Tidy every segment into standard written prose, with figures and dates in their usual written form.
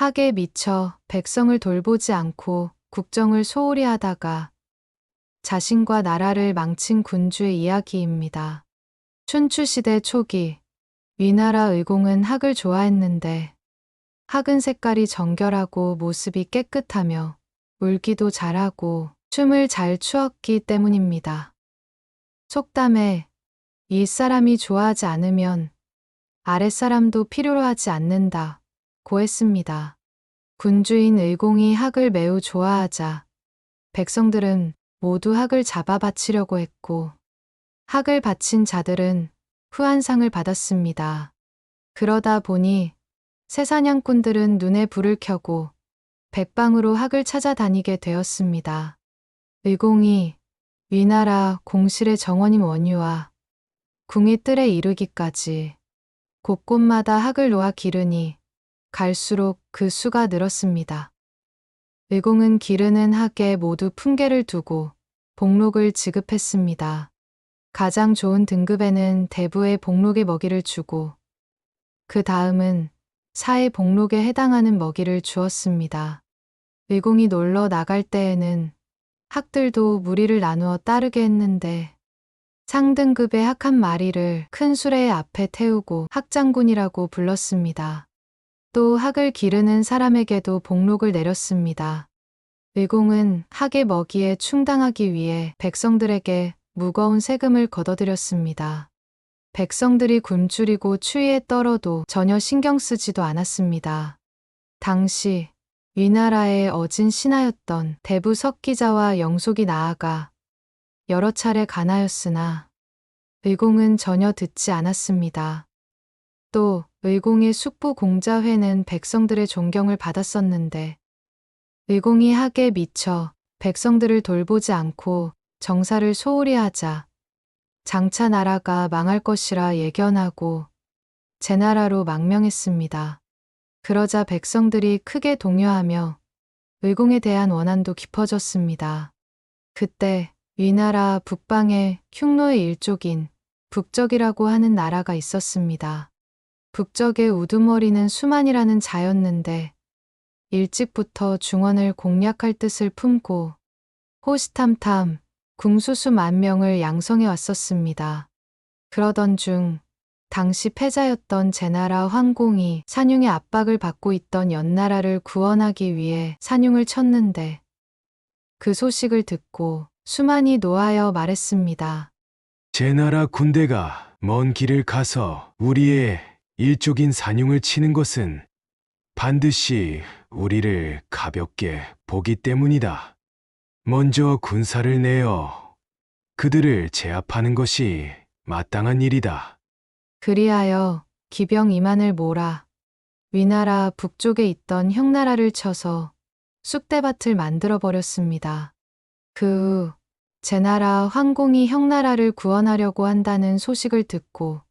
학에 미쳐 백성을 돌보지 않고 국정을 소홀히 하다가 자신과 나라를 망친 군주의 이야기입니다. 춘추시대 초기 위나라 의공은 학을 좋아했는데 학은 색깔이 정결하고 모습이 깨끗하며 울기도 잘하고 춤을 잘 추었기 때문입니다. 속담에 윗사람이 좋아하지 않으면 아랫사람도 필요로 하지 않는다고 했습니다. 군주인 의공이 학을 매우 좋아하자 백성들은 모두 학을 잡아 바치려고 했고 학을 바친 자들은 후한상을 받았습니다. 그러다 보니 새 사냥꾼들은 눈에 불을 켜고 백방으로 학을 찾아다니게 되었습니다. 의공이 위나라 공실의 정원인 원유와 궁이 뜰에 이르기까지 곳곳마다 학을 놓아 기르니 갈수록 그 수가 늘었습니다. 의공은 기르는 학에 모두 품계를 두고 복록을 지급했습니다. 가장 좋은 등급에는 대부의 복록의 먹이를 주고 그 다음은 사의 복록에 해당하는 먹이를 주었습니다. 의공이 놀러 나갈 때에는 학들도 무리를 나누어 따르게 했는데 상등급의 학 한 마리를 큰 수레의 앞에 태우고 학장군이라고 불렀습니다. 또 학을 기르는 사람에게도 복록을 내렸습니다. 의공은 학의 먹이에 충당하기 위해 백성들에게 무거운 세금을 걷어들였습니다. 백성들이 굶주리고 추위에 떨어도 전혀 신경 쓰지도 않았습니다. 당시 위나라의 어진 신하였던 대부 석기자와 영속이 나아가 여러 차례 간하였으나 의공은 전혀 듣지 않았습니다. 또 의공의 숙부 공자회는 백성들의 존경을 받았었는데 의공이 학에 미쳐 백성들을 돌보지 않고 정사를 소홀히 하자 장차 나라가 망할 것이라 예견하고 제나라로 망명했습니다. 그러자 백성들이 크게 동요하며 의공에 대한 원한도 깊어졌습니다. 그때 위나라 북방에 흉노의 일족인 북적이라고 하는 나라가 있었습니다. 북적의 우두머리는 수만이라는 자였는데 일찍부터 중원을 공략할 뜻을 품고 호시탐탐 궁수수 10,000명을 양성해 왔었습니다. 그러던 중 당시 패자였던 제나라 황공이 산흉의 압박을 받고 있던 연나라를 구원하기 위해 산흉을 쳤는데 그 소식을 듣고 수만이 노하여 말했습니다. 제나라 군대가 먼 길을 가서 우리의 일족인 산흉을 치는 것은 반드시 우리를 가볍게 보기 때문이다. 먼저 군사를 내어 그들을 제압하는 것이 마땅한 일이다. 그리하여 기병 2만을 몰아 위나라 북쪽에 있던 형나라를 쳐서 쑥대밭을 만들어 버렸습니다. 그 후 제나라 황공이 형나라를 구원하려고 한다는 소식을 듣고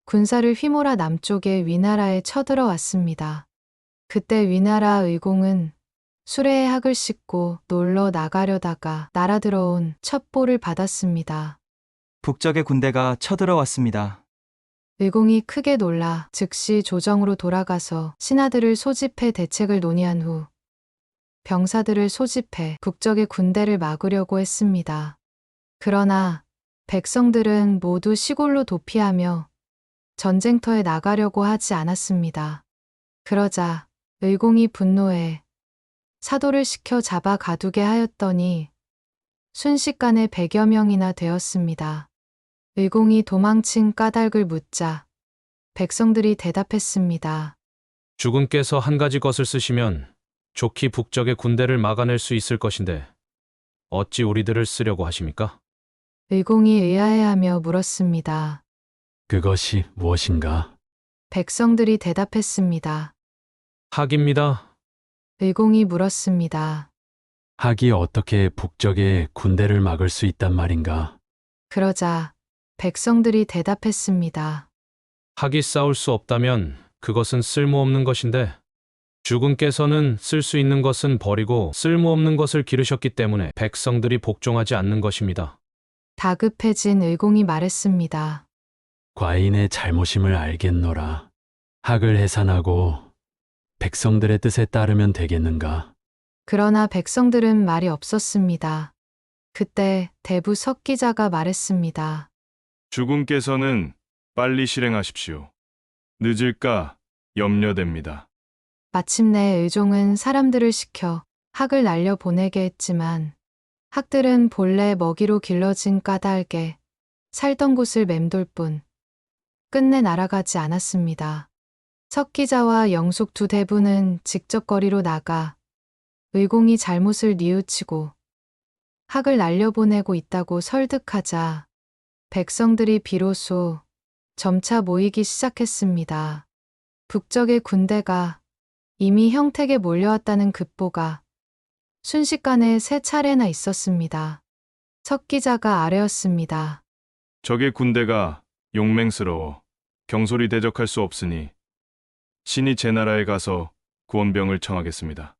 군사를 휘몰아 남쪽의 위나라에 쳐들어왔습니다. 그때 위나라 의공은 수레에 학을 싣고 놀러 나가려다가 날아들어온 첩보를 받았습니다. 북적의 군대가 쳐들어왔습니다. 의공이 크게 놀라 즉시 조정으로 돌아가서 신하들을 소집해 대책을 논의한 후 병사들을 소집해 북적의 군대를 막으려고 했습니다. 그러나 백성들은 모두 시골로 도피하며 전쟁터에 나가려고 하지 않았습니다. 그러자 의공이 분노해 사도를 시켜 잡아 가두게 하였더니 순식간에 100여 명이나 되었습니다. 의공이 도망친 까닭을 묻자 백성들이 대답했습니다. 주군께서 한 가지 것을 쓰시면 좋게 북적의 군대를 막아낼 수 있을 것인데 어찌 우리들을 쓰려고 하십니까? 의공이 의아해하며 물었습니다. 그것이 무엇인가? 백성들이 대답했습니다. 학입니다. 의공이 물었습니다. 학이 어떻게 북적의 군대를 막을 수 있단 말인가? 그러자 백성들이 대답했습니다. 학이 싸울 수 없다면 그것은 쓸모없는 것인데 주군께서는 쓸 수 있는 것은 버리고 쓸모없는 것을 기르셨기 때문에 백성들이 복종하지 않는 것입니다. 다급해진 의공이 말했습니다. 과인의 잘못임을 알겠노라. 학을 해산하고 백성들의 뜻에 따르면 되겠는가? 그러나 백성들은 말이 없었습니다. 그때 대부 석기자가 말했습니다. 주군께서는 빨리 실행하십시오. 늦을까 염려됩니다. 마침내 의종은 사람들을 시켜 학을 날려 보내게 했지만 학들은 본래 먹이로 길러진 까닭에 살던 곳을 맴돌 뿐 끝내 날아가지 않았습니다. 석기자와 영숙 두 대부는 직접 거리로 나가 의공이 잘못을 뉘우치고 학을 날려보내고 있다고 설득하자 백성들이 비로소 점차 모이기 시작했습니다. 북적의 군대가 이미 형택에 몰려왔다는 급보가 순식간에 3차례나 있었습니다. 석기자가 아뢰었습니다. 적의 군대가 용맹스러워 경솔히 대적할 수 없으니 신이 제 나라에 가서 구원병을 청하겠습니다.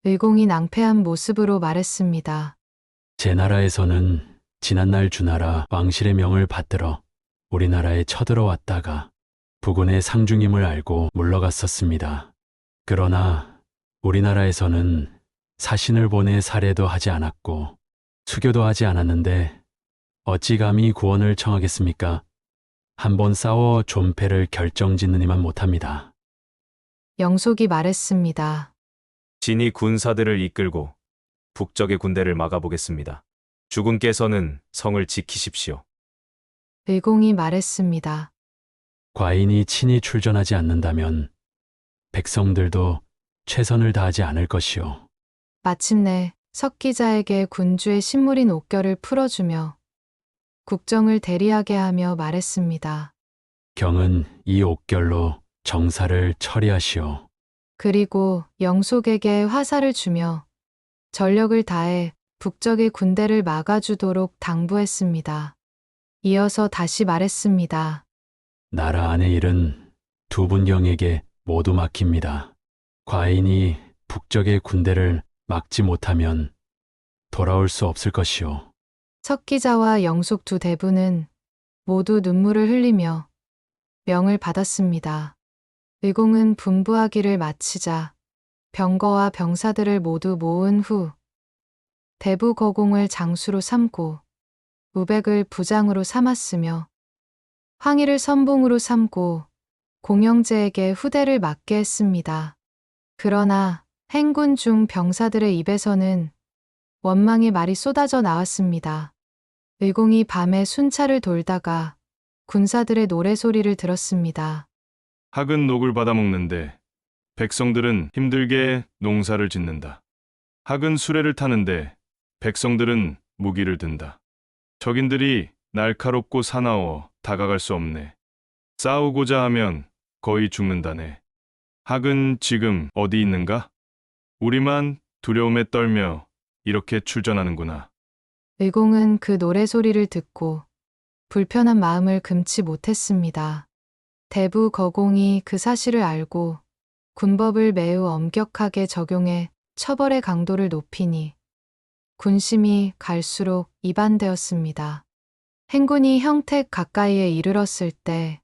의공이 낭패한 모습으로 말했습니다. 제 나라에서는 지난날 주나라 왕실의 명을 받들어 우리나라에 쳐들어왔다가 부군의 상중임을 알고 물러갔었습니다. 그러나 우리나라에서는 사신을 보내 살해도 하지 않았고 수교도 하지 않았는데 어찌 감히 구원을 청하겠습니까? 한번 싸워 존폐를 결정짓느니만 못합니다. 영속이 말했습니다. 진이 군사들을 이끌고 북적의 군대를 막아보겠습니다. 주군께서는 성을 지키십시오. 의공이 말했습니다. 과인이 친히 출전하지 않는다면 백성들도 최선을 다하지 않을 것이오. 마침내 석기자에게 군주의 신물인 옥결을 풀어주며 국정을 대리하게 하며 말했습니다. 경은 이 옥결로 정사를 처리하시오. 그리고 영속에게 화살을 주며 전력을 다해 북적의 군대를 막아주도록 당부했습니다. 이어서 다시 말했습니다. 나라 안의 일은 두 분경에게 모두 맡깁니다. 과인이 북적의 군대를 막지 못하면 돌아올 수 없을 것이오. 석기자와 영속 두 대부는 모두 눈물을 흘리며 명을 받았습니다. 의공은 분부하기를 마치자 병거와 병사들을 모두 모은 후 대부 거공을 장수로 삼고 우백을 부장으로 삼았으며 황희를 선봉으로 삼고 공영제에게 후대를 맡게 했습니다. 그러나 행군 중 병사들의 입에서는 원망의 말이 쏟아져 나왔습니다. 의공이 밤에 순찰을 돌다가 군사들의 노래소리를 들었습니다. 학은 녹을 받아먹는데 백성들은 힘들게 농사를 짓는다. 학은 수레를 타는데 백성들은 무기를 든다. 적인들이 날카롭고 사나워 다가갈 수 없네. 싸우고자 하면 거의 죽는다네. 학은 지금 어디 있는가? 우리만 두려움에 떨며 이렇게 출전하는구나. 의공은 그 노래소리를 듣고 불편한 마음을 금치 못했습니다. 대부 거공이 그 사실을 알고 군법을 매우 엄격하게 적용해 처벌의 강도를 높이니 군심이 갈수록 이반되었습니다. 행군이 형택 가까이에 이르렀을 때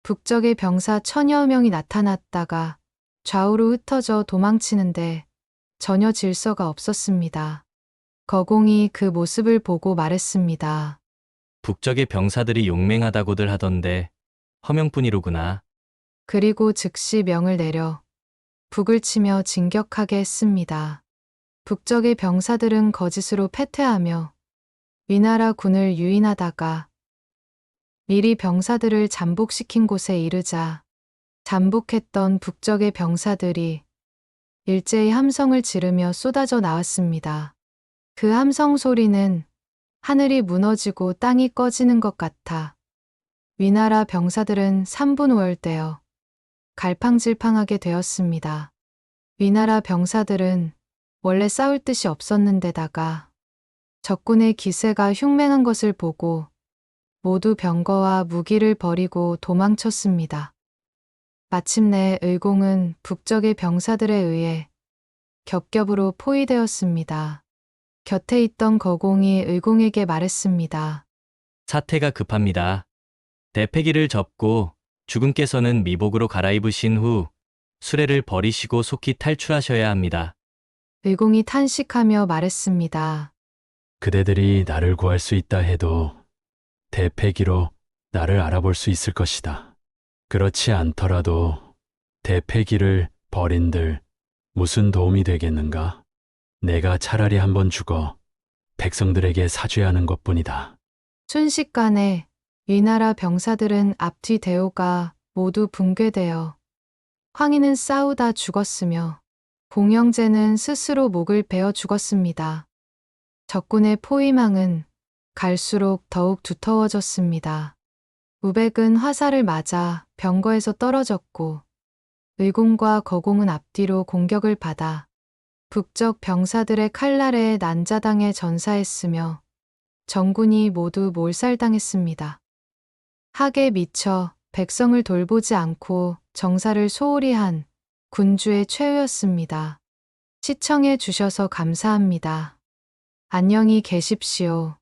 북적의 병사 1000여 명이 나타났다가 좌우로 흩어져 도망치는데 전혀 질서가 없었습니다. 거공이 그 모습을 보고 말했습니다. 북적의 병사들이 용맹하다고들 하던데 허명뿐이로구나. 그리고 즉시 명을 내려 북을 치며 진격하게 했습니다. 북적의 병사들은 거짓으로 패퇴하며 위나라 군을 유인하다가 미리 병사들을 잠복시킨 곳에 이르자 잠복했던 북적의 병사들이 일제히 함성을 지르며 쏟아져 나왔습니다. 그 함성 소리는 하늘이 무너지고 땅이 꺼지는 것 같아 위나라 병사들은 3분오열되어 갈팡질팡하게 되었습니다. 위나라 병사들은 원래 싸울 뜻이 없었는데다가 적군의 기세가 흉맹한 것을 보고 모두 병거와 무기를 버리고 도망쳤습니다. 마침내 의공은 북적의 병사들에 의해 겹겹으로 포위되었습니다. 곁에 있던 거공이 의공에게 말했습니다. 사태가 급합니다. 대패기를 접고 주군께서는 미복으로 갈아입으신 후 수레를 버리시고 속히 탈출하셔야 합니다. 의공이 탄식하며 말했습니다. 그대들이 나를 구할 수 있다 해도 대패기로 나를 알아볼 수 있을 것이다. 그렇지 않더라도 대패기를 버린들 무슨 도움이 되겠는가? 내가 차라리 한번 죽어 백성들에게 사죄하는 것뿐이다. 순식간에 위나라 병사들은 앞뒤 대오가 모두 붕괴되어 황희는 싸우다 죽었으며 공영제는 스스로 목을 베어 죽었습니다. 적군의 포위망은 갈수록 더욱 두터워졌습니다. 우백은 화살을 맞아 병거에서 떨어졌고 의공과 거공은 앞뒤로 공격을 받아 북적 병사들의 칼날에 난자당해 전사했으며 정군이 모두 몰살당했습니다. 학에 미쳐 백성을 돌보지 않고 정사를 소홀히 한 군주의 최후였습니다. 시청해 주셔서 감사합니다. 안녕히 계십시오.